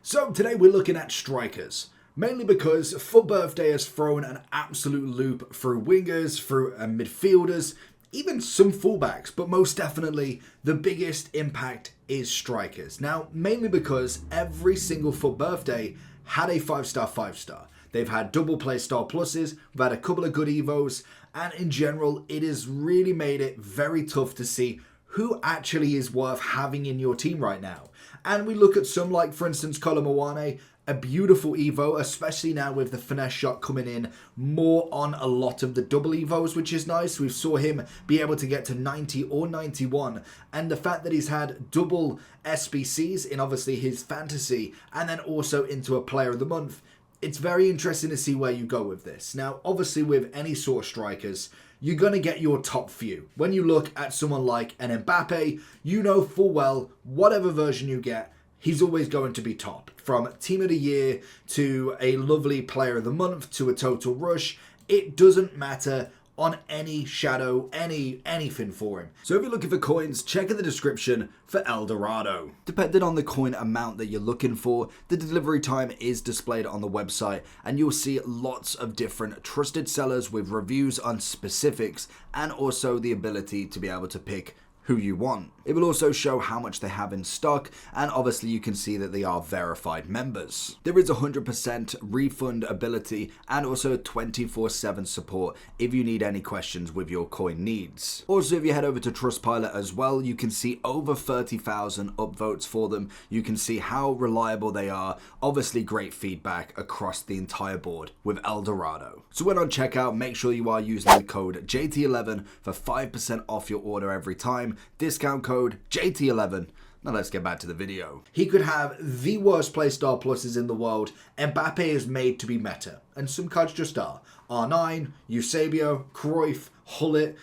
So today we're looking at strikers, mainly because FUT Birthday has thrown an absolute loop through wingers, through midfielders, even some fullbacks, but most definitely the biggest impact is strikers. Now, mainly because every single FUT Birthday had a 5-star 5-star. They've had double play star pluses, we've had a couple of good evos, and in general, it has really made it very tough to see who actually is worth having in your team right now. And we look at some like, for instance, Kolomoane, a beautiful evo, especially now with the finesse shot coming in more on a lot of the double evos, which is nice. We saw him be able to get to 90 or 91, and the fact that he's had double SBCs in obviously his fantasy and then also into a player of the month, it's very interesting to see where you go with this. Now, obviously with any sort of strikers, you're going to get your top few. When you look at someone like an Mbappe, you know full well, whatever version you get, he's always going to be top. From Team of the Year to a lovely Player of the Month to a Total Rush, it doesn't matter on any shadow, anything for him. So if you're looking for coins, check in the description for El Dorado. Depending on the coin amount that you're looking for, the delivery time is displayed on the website, and you'll see lots of different trusted sellers with reviews on specifics and also the ability to be able to pick who you want. It will also show how much they have in stock, and obviously you can see that they are verified members. There is 100% refund ability and also 24/7 support if you need any questions with your coin needs. Also, if you head over to Trustpilot as well, you can see over 30,000 upvotes for them. You can see how reliable they are. Obviously great feedback across the entire board with El Dorado. So when on checkout, make sure you are using the code JT11 for 5% off your order every time. Discount code JT11. Now let's get back to the video. He could have the worst play star pluses in the world. Mbappe is made to be meta, and some cards just are. R9, Eusebio, Cruyff, Hullet,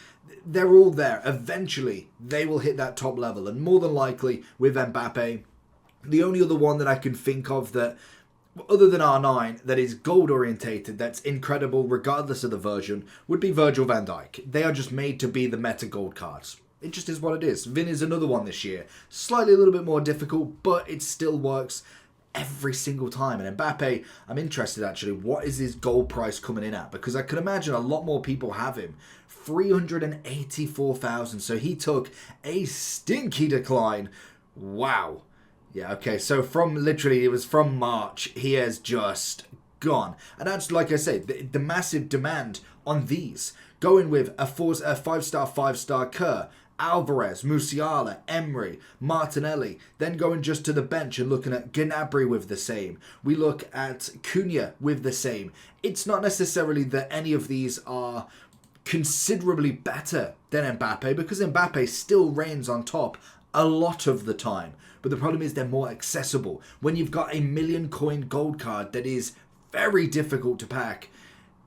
they're all there. Eventually, they will hit that top level, and more than likely with Mbappe, the only other one that I can think of that other than R9 that is gold orientated, that's incredible regardless of the version, would be Virgil van Dijk. They are just made to be the meta gold cards. It just is what it is. Vin is another one this year. Slightly a little bit more difficult, but it still works every single time. And Mbappe, I'm interested actually, what is his gold price coming in at? Because I could imagine a lot more people have him. 384,000. So he took a stinky decline. Wow. Yeah, okay. So from literally, it was from March, he has just gone. And that's, like I say, the massive demand on these. Going with a 5-star, 5-star Kerr, Alvarez, Musiala, Emery, Martinelli, then going just to the bench and looking at Gnabry with the same. We look at Cunha with the same. It's not necessarily that any of these are considerably better than Mbappe, because Mbappe still reigns on top a lot of the time. But the problem is they're more accessible. When you've got a 1,000,000 coin gold card that is very difficult to pack,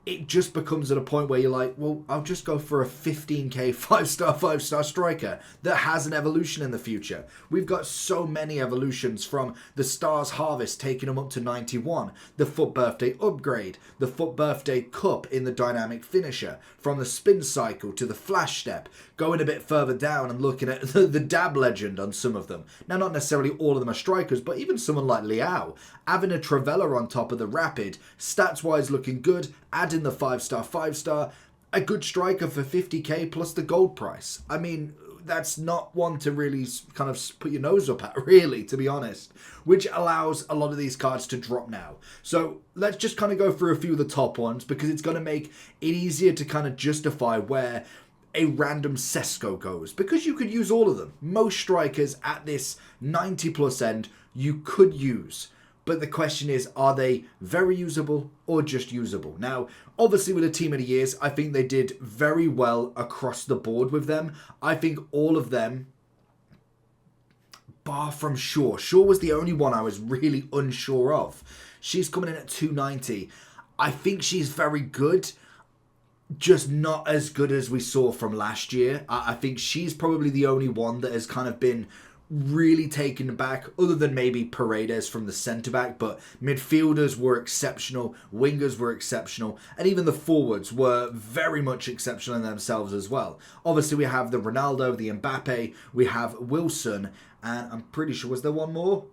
it just becomes at a point where you're like, well, I'll just go for a 15k 5-star striker that has an evolution in the future. We've got so many evolutions, from the Stars Harvest taking them up to 91, the FUT Birthday upgrade, the FUT Birthday Cup in the dynamic finisher, from the spin cycle to the flash step, going a bit further down and looking at the dab legend on some of them. Now, not necessarily all of them are strikers, but even someone like Leao, having a Travella on top of the rapid, stats-wise looking good, adding the 5-star 5-star, a good striker for 50k plus the gold price. I mean, that's not one to really kind of put your nose up at, really, to be honest, which allows a lot of these cards to drop now. So let's just kind of go through a few of the top ones, because it's going to make it easier to kind of justify where a random Sesko goes, because you could use all of them. Most strikers at this 90 plus end you could use. But the question is, are they very usable or just usable? Now, obviously with the Team of the Years, I think they did very well across the board with them. I think all of them, bar from Shaw. Shaw was the only one I was really unsure of. She's coming in at 290. I think she's very good, just not as good as we saw from last year. I think she's probably the only one that has kind of been really taken back, other than maybe Paredes from the centre-back, but midfielders were exceptional, wingers were exceptional, and even the forwards were very much exceptional in themselves as well. Obviously, we have the Ronaldo, the Mbappe, we have Wilson, and I'm pretty sure, was there one more?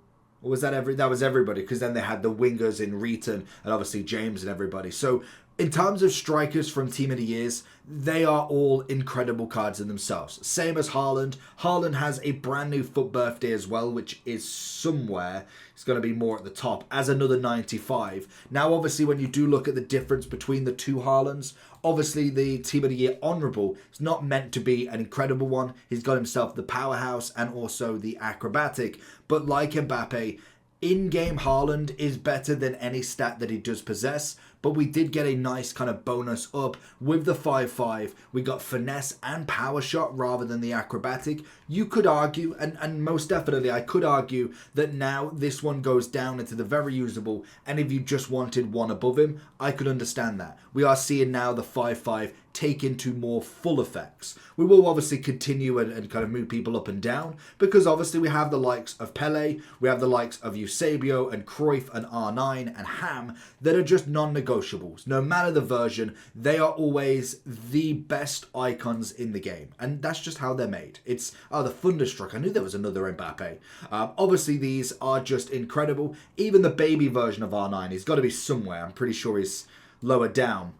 Or was that was everybody? Because then they had the wingers in Reeton and obviously James and everybody. So in terms of strikers from Team of the Years, they are all incredible cards in themselves. Same as Haaland. Haaland has a brand new FUT birthday as well, which is somewhere. It's going to be more at the top as another 95. Now, obviously, when you do look at the difference between the two Haalands, obviously the Team of the Year Honourable is not meant to be an incredible one. He's got himself the Powerhouse and also the Acrobatic. But like Mbappe, in-game Haaland is better than any stat that he does possess, but we did get a nice kind of bonus up with the 5-5. We got finesse and power shot rather than the acrobatic. You could argue, and most definitely I could argue, that now this one goes down into the very usable, and if you just wanted one above him, I could understand that. We are seeing now the 5-5 take into more full effects. We will obviously continue and kind of move people up and down, because obviously we have the likes of Pele, we have the likes of Eusebio and Cruyff and R9 and Ham that are just non-negotiables. No matter the version, they are always the best icons in the game, and that's just how they're made. It's the Thunderstruck. I knew there was another Mbappe. Obviously these are just incredible. Even the baby version of R9, he's got to be somewhere. I'm pretty sure he's lower down.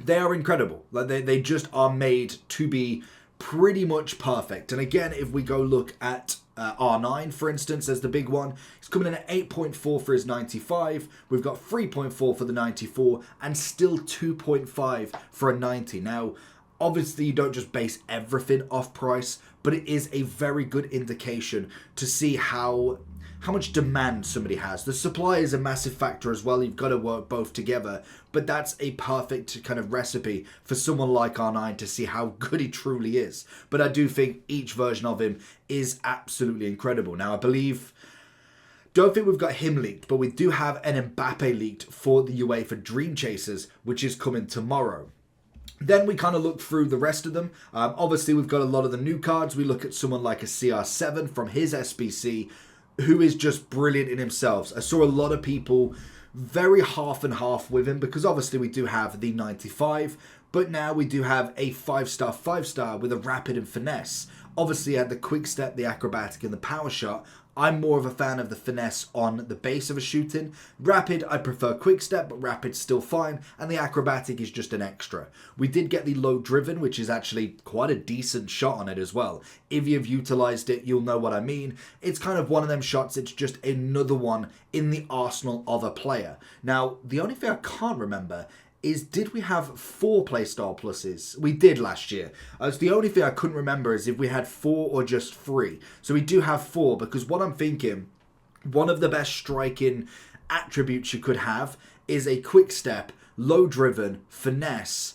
They are incredible. Like they just are made to be pretty much perfect. And again, if we go look at R9, for instance, as the big one, he's coming in at 8.4 for his 95. We've got 3.4 for the 94 and still 2.5 for a 90. Now, obviously, you don't just base everything off price, but it is a very good indication to see how much demand somebody has. The supply is a massive factor as well. You've got to work both together. But that's a perfect kind of recipe for someone like R9 to see how good he truly is. But I do think each version of him is absolutely incredible. Now, I don't think we've got him leaked, but we do have an Mbappe leaked for the UEFA Dream Chasers, which is coming tomorrow. Then we kind of look through the rest of them. Obviously, we've got a lot of the new cards. We look at someone like a CR7 from his SBC, who is just brilliant in himself. I saw a lot of people very half and half with him, because obviously we do have the 95, but now we do have a 5-star with a rapid and finesse. Obviously, had the quick step, the acrobatic, and the power shot. I'm more of a fan of the finesse on the base of a shooting. Rapid, I prefer quick step, but rapid's still fine, and the acrobatic is just an extra. We did get the low driven, which is actually quite a decent shot on it as well. If you've utilized it, you'll know what I mean. It's kind of one of them shots, it's just another one in the arsenal of a player. Now, the only thing I can't remember is, did we have 4 playstyle pluses? We did last year. It's the only thing I couldn't remember is if we had 4 or just 3. So we do have 4, because what I'm thinking, one of the best striking attributes you could have is a quick step, low driven, finesse,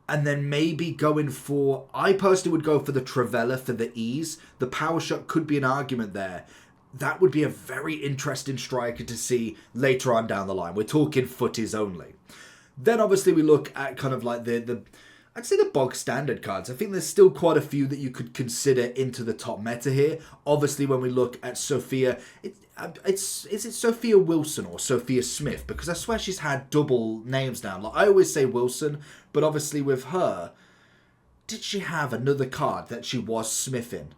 and then maybe going for, I personally would go for the Travella for the ease. The power shot could be an argument there. That would be a very interesting striker to see later on down the line. We're talking footies only. Then obviously we look at kind of like the I'd say the bog standard cards. I think there's still quite a few that you could consider into the top meta here. Obviously when we look at Sophia, is it Sophia Wilson or Sophia Smith? Because I swear she's had double names now. Like, I always say Wilson, but obviously with her, did she have another card that she was Smith in?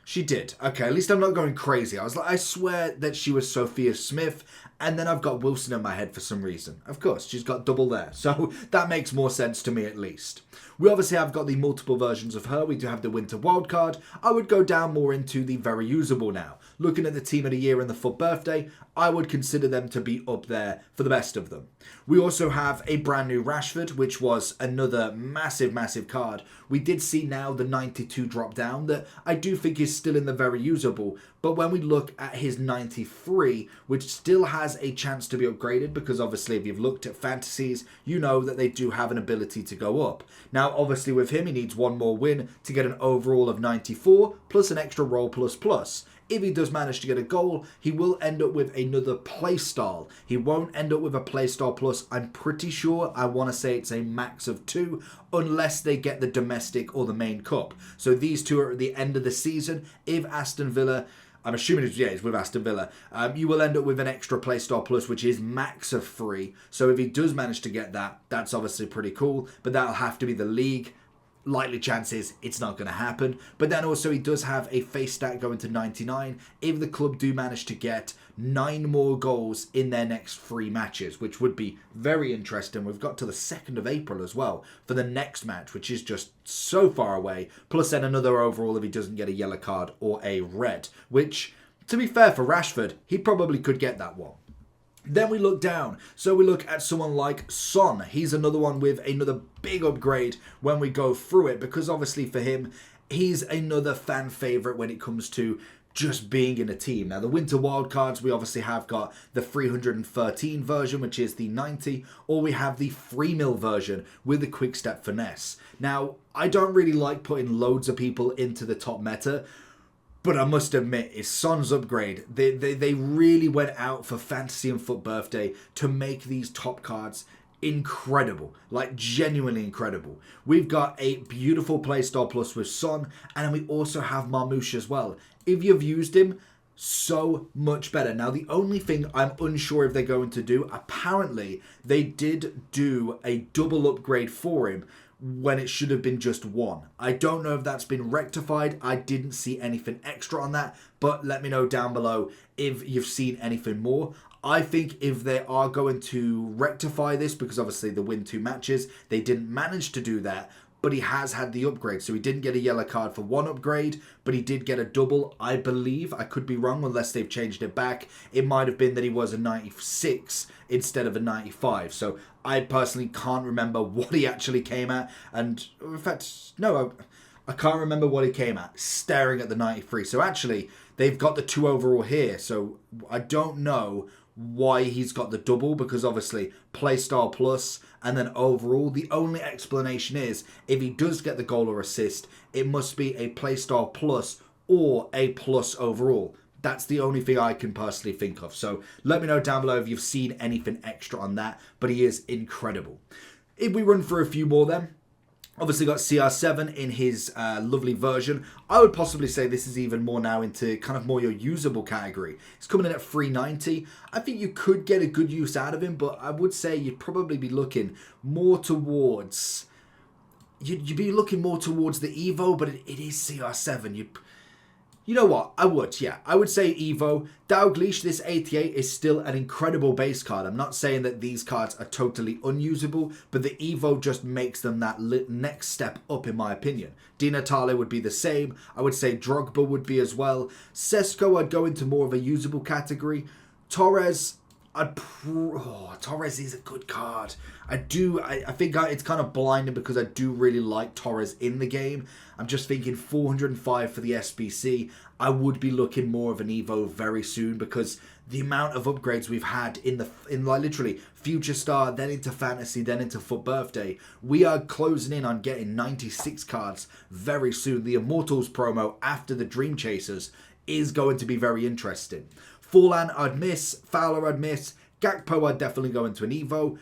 She did. Okay, at least I'm not going crazy. I swear that she was Sophia Smith, and then I've got Wilson in my head for some reason. Of course, she's got double there, so that makes more sense to me at least. We obviously have got the multiple versions of her. We do have the Winter Wildcard. I would go down more into the very usable now. Looking at the Team of the Year and the FUT Birthday, I would consider them to be up there for the best of them. We also have a brand new Rashford, which was another massive, massive card. We did see now the 92 drop down that I do think is still in the very usable, but when we look at his 93, which still has a chance to be upgraded, because obviously if you've looked at fantasies, you know that they do have an ability to go up. Now obviously with him, he needs one more win to get an overall of 94 plus an extra roll plus. If he does manage to get a goal, he will end up with another playstyle. He won't end up with a playstyle plus. I'm pretty sure, I want to say it's a max of 2, unless they get the domestic or the main cup. So these two are at the end of the season. If Aston Villa, I'm assuming it's with Aston Villa, you will end up with an extra playstyle plus, which is max of 3. So if he does manage to get that, that's obviously pretty cool, but that'll have to be the league. Likely chances it's not going to happen. But then also he does have a face stat going to 99 if the club do manage to get 9 more goals in their next 3 matches, which would be very interesting. We've got to the 2nd of April as well for the next match, which is just so far away. Plus then another overall if he doesn't get a yellow card or a red, which, to be fair for Rashford, he probably could get that one. Then we look down. So we look at someone like Son. He's another one with another big upgrade when we go through it, because obviously for him, he's another fan favourite when it comes to just being in a team. Now, the winter wildcards, we obviously have got the 313 version, which is the 90, or we have the 3 mil version with the quick step finesse. Now, I don't really like putting loads of people into the top meta, but I must admit, it's Son's upgrade. They really went out for Fantasy and Foot Birthday to make these top cards incredible, like genuinely incredible. We've got a beautiful playstyle plus with Son, and we also have Marmouche as well. If you've used him, so much better. Now, the only thing I'm unsure if they're going to do, apparently they did do a double upgrade for him when it should have been just 1. I don't know if that's been rectified. I didn't see anything extra on that, but let me know down below if you've seen anything more. I think if they are going to rectify this, because obviously the win 2 matches, they didn't manage to do that, but he has had the upgrade. So he didn't get a yellow card for 1 upgrade, but he did get a double, I believe. I could be wrong unless they've changed it back. It might have been that he was a 96 instead of a 95. So I personally can't remember what he actually came at. And in fact, no, I can't remember what he came at, staring at the 93. So actually, they've got the 2 overall here. So I don't know why he's got the double, because obviously playstyle plus and then overall. The only explanation is if he does get the goal or assist, it must be a playstyle plus or a plus overall. That's the only thing I can personally think of. So let me know down below if you've seen anything extra on that, but he is incredible. If we run through a few more then, obviously got CR7 in his lovely version. I would possibly say this is even more now into kind of more your usable category. It's coming in at 390. I think you could get a good use out of him, but I would say you'd probably be looking more towards... You'd be looking more towards the Evo, but it is CR7. You know what? I would say Evo. Dalglish, this 88 is still an incredible base card. I'm not saying that these cards are totally unusable, but the Evo just makes them that next step up, in my opinion. Di Natale would be the same. I would say Drogba would be as well. Sesko, I'd go into more of a usable category. Torres, Torres is a good card. I think it's kind of blinding because I do really like Torres in the game. I'm just thinking 405 for the SBC. I would be looking more of an Evo very soon, because the amount of upgrades we've had in like literally Future Star, then into Fantasy, then into Foot Birthday. We are closing in on getting 96 cards very soon. The Immortals promo after the Dream Chasers is going to be very interesting. Forlan I'd miss, Fowler I'd miss, Gakpo I'd definitely go into an Evo.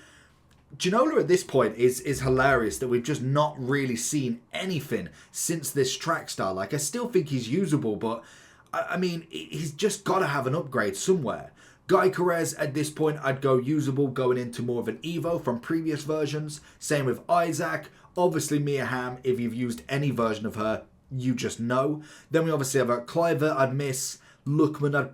Ginola at this point is hilarious that we've just not really seen anything since this track star. Like, I still think he's usable, but I mean, he's just got to have an upgrade somewhere. Guy Carrez at this point I'd go usable, going into more of an Evo from previous versions. Same with Isaac. Obviously Mia Hamm, if you've used any version of her, you just know. Then we obviously have a Cliver I'd miss, Lookman I'd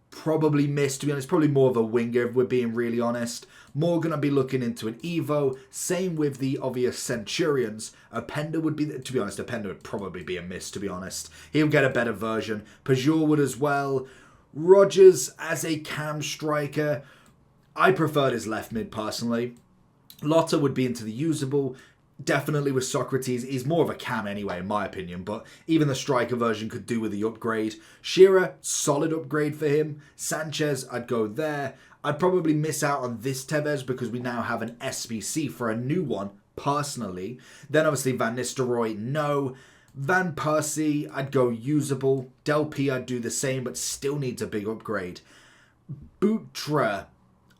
probably miss, to be honest. Probably more of a winger if we're being really honest. More going to be looking into an Evo. Same with the obvious Centurions. Openda would be, to be honest, Openda would probably be a miss, to be honest. He'll get a better version. Pajor would as well. Rogers as a cam striker. I preferred his left mid personally. Lotta would be into the usable. Definitely with Socrates. He's more of a cam anyway, in my opinion, but even the striker version could do with the upgrade. Shearer, solid upgrade for him. Sanchez, I'd go there. I'd probably miss out on this Tevez because we now have an SBC for a new one, personally. Then obviously Van Nistelrooy, no. Van Persie, I'd go usable. Del P, I'd do the same, but still needs a big upgrade. Boutra,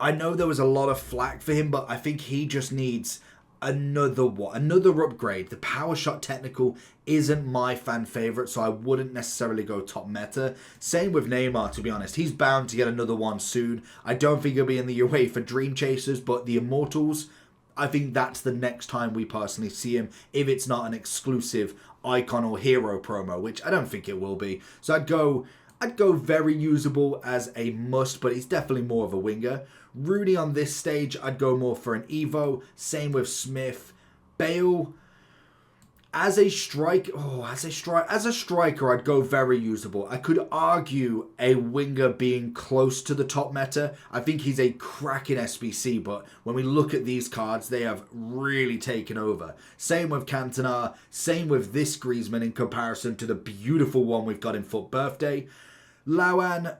I know there was a lot of flack for him, but I think he just needs another upgrade. The power shot technical isn't my fan favorite, so I wouldn't necessarily go top meta. Same with Neymar, to be honest. He's bound to get another one soon. I don't think he'll be in the UEFA Dream Chasers, but the Immortals, I think that's the next time we personally see him, if it's not an exclusive icon or hero promo, which I don't think it will be. So I'd go I'd go very usable as a must, but he's definitely more of a winger. Rooney on this stage, I'd go more for an Evo. Same with Smith. Bale, as a striker, I'd go very usable. I could argue a winger being close to the top meta. I think he's a cracking SBC, but when we look at these cards, they have really taken over. Same with Cantona, same with this Griezmann in comparison to the beautiful one we've got in Foot Birthday. Lawan's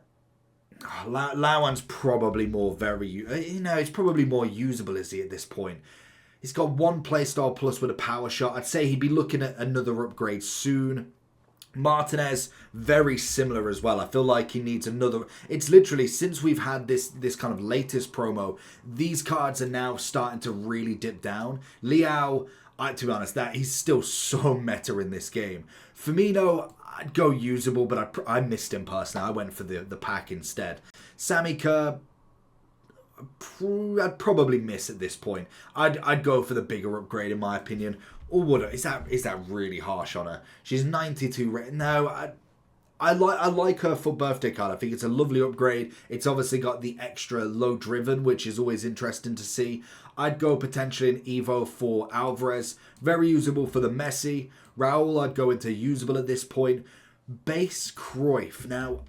probably he's probably more usable, is he, at this point? He's got one playstyle plus with a power shot. I'd say he'd be looking at another upgrade soon. Martinez, very similar as well. I feel like he needs another. It's literally, since we've had this kind of latest promo, these cards are now starting to really dip down. Leao, to be honest, he's still so meta in this game. Firmino, I'd go usable, but I missed him personally. I went for the pack instead. Sammy Kerr, I'd probably miss at this point. I'd go for the bigger upgrade in my opinion. Or would I? Is that really harsh on her? She's 92. No, I like her for birthday card. I think it's a lovely upgrade. It's obviously got the extra low driven, which is always interesting to see. I'd go potentially an Evo for Alvarez. Very usable for the Messi. Raul, I'd go into usable at this point. Base Cruyff. Now,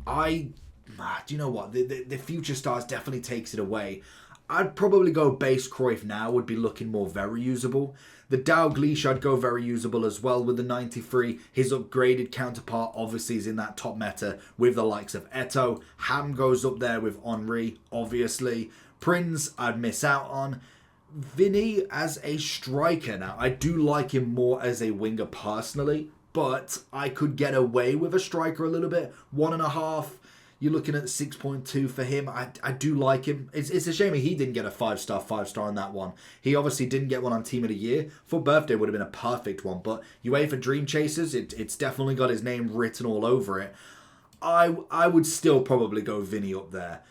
do you know what? The Future Stars definitely takes it away. I'd probably go base Cruyff now, would be looking more very usable. The Dalglish, I'd go very usable as well with the 93. His upgraded counterpart obviously is in that top meta with the likes of Eto'o. Ham goes up there with Henry, obviously. Prince, I'd miss out on. Vinny as a striker. Now, I do like him more as a winger personally, but I could get away with a striker a little bit. 1.5. You're looking at 6.2 for him. I do like him. It's a shame he didn't get a 5-star on that one. He obviously didn't get one on Team of the Year. For birthday would have been a perfect one, but UEFA Dream Chasers, it's definitely got his name written all over it. I would still probably go Vinny up there.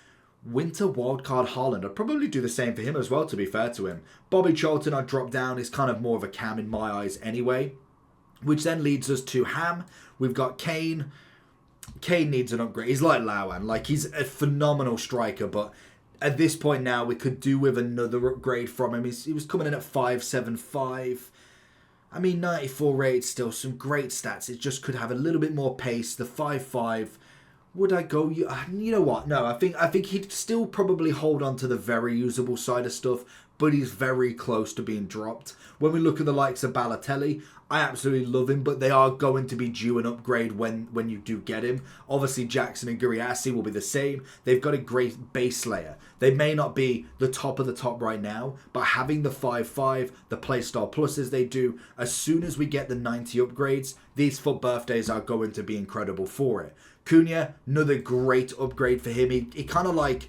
Winter Wildcard Haaland, I'd probably do the same for him as well, to be fair to him. Bobby Charlton, I'd drop down. He's kind of more of a cam in my eyes anyway. Which then leads us to Ham. We've got Kane. Kane needs an upgrade. He's like Lawan. Like, he's a phenomenal striker, but at this point now, we could do with another upgrade from him. He was coming in at 5.75. I mean, 94 rate, still some great stats. It just could have a little bit more pace. The 5.5. Would I go? You know what? No, I think he'd still probably hold on to the very usable side of stuff, but he's very close to being dropped. When we look at the likes of Balotelli, I absolutely love him, but they are going to be due an upgrade when you do get him. Obviously, Jackson and Guriassi will be the same. They've got a great base layer. They may not be the top of the top right now, but having the 5.5, the playstyle pluses they do, as soon as we get the 90 upgrades, these Foot Birthdays are going to be incredible for it. Cunha, another great upgrade for him. He kind of like...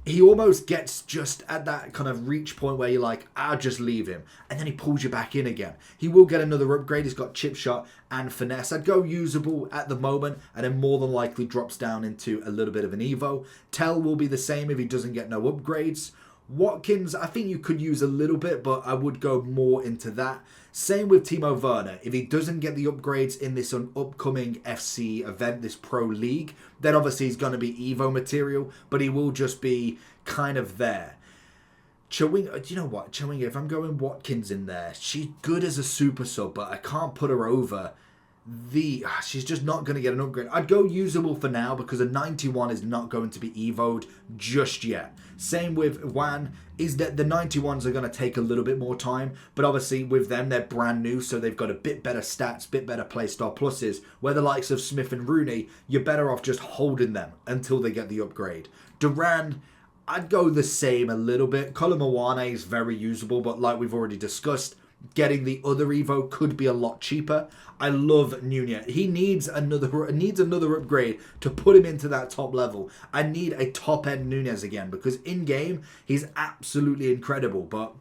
He almost gets just at that kind of reach point where you're like, I'll just leave him. And then he pulls you back in again. He will get another upgrade. He's got chip shot and finesse. I'd go usable at the moment and then more than likely drops down into a little bit of an Evo. Tell will be the same if he doesn't get no upgrades. Watkins, I think you could use a little bit, but I would go more into that. Same with Timo Werner. If he doesn't get the upgrades in this upcoming FC event, this Pro League, then obviously he's going to be Evo material, but he will just be kind of there. Chawinga, do you know what? Chawinga, if I'm going Watkins in there, she's good as a super sub, but I can't put her over. She's just not going to get an upgrade. I'd go usable for now because a 91 is not going to be evoed just yet. Same with Wan, is that the 91s are going to take a little bit more time, but obviously with them they're brand new, so they've got a bit better stats, bit better playstyle pluses, where the likes of Smith and Rooney, you're better off just holding them until they get the upgrade. Duran, I'd go the same a little bit. Kolomowane is very usable, but like we've already discussed, getting the other Evo could be a lot cheaper. I love Nunez. He needs another upgrade to put him into that top level. I need a top-end Nunez again because in-game, he's absolutely incredible, but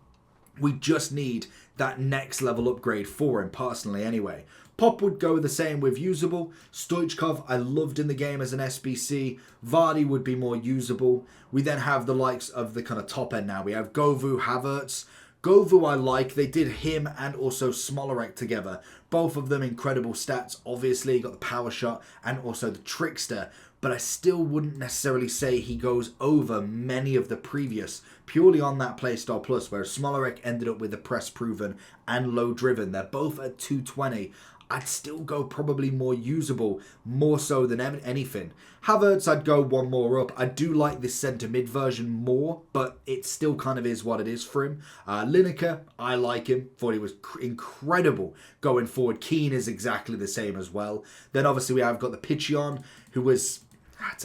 we just need that next level upgrade for him personally anyway. Pop would go the same with usable. Stoichkov, I loved in the game as an SBC. Vardy would be more usable. We then have the likes of the kind of top end now. We have Govu, Havertz. Govu I like. They did him and also Smolarek together. Both of them incredible stats. Obviously, got the power shot and also the trickster. But I still wouldn't necessarily say he goes over many of the previous, purely on that playstyle plus, where Smolarek ended up with the press proven and low driven. They're both at 220. I'd still go probably more usable, more so than anything. Havertz, I'd go one more up. I do like this centre mid version more, but it still kind of is what it is for him. Lineker, I like him. Thought he was incredible going forward. Keane is exactly the same as well. Then obviously we have got the Pichion, who was,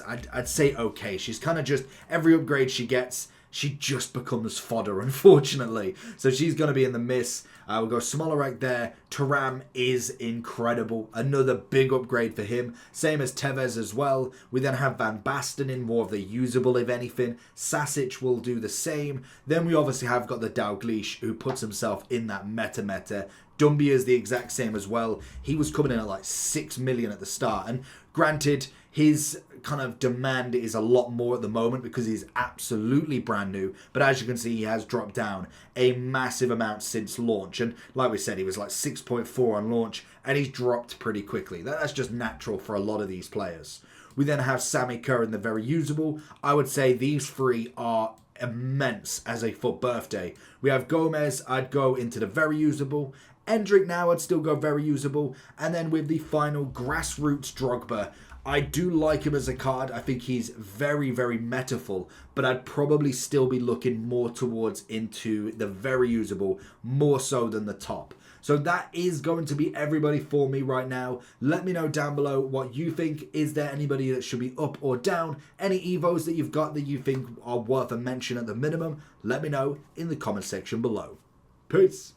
I'd say okay. She's kind of just, every upgrade she gets, she just becomes fodder, unfortunately. So she's going to be in the miss. We'll go Smolarek there. Thuram is incredible. Another big upgrade for him. Same as Tevez as well. We then have Van Basten in, more of the usable, if anything. Sasic will do the same. Then we obviously have got the Dalglish, who puts himself in that meta. Dumbia is the exact same as well. He was coming in at like 6 million at the start. And granted, his kind of demand is a lot more at the moment because he's absolutely brand new. But as you can see, he has dropped down a massive amount since launch. And like we said, he was like 6.4 on launch and he's dropped pretty quickly. That's just natural for a lot of these players. We then have Sammy Kerr in the very usable. I would say these three are immense as a FUT birthday. We have Gomez, I'd go into the very usable. Endrick now, I'd still go very usable. And then with the final grassroots Drogba, I do like him as a card. I think he's very, very metaful, but I'd probably still be looking more towards into the very usable, more so than the top. So that is going to be everybody for me right now. Let me know down below what you think. Is there anybody that should be up or down? Any Evos that you've got that you think are worth a mention at the minimum? Let me know in the comment section below. Peace.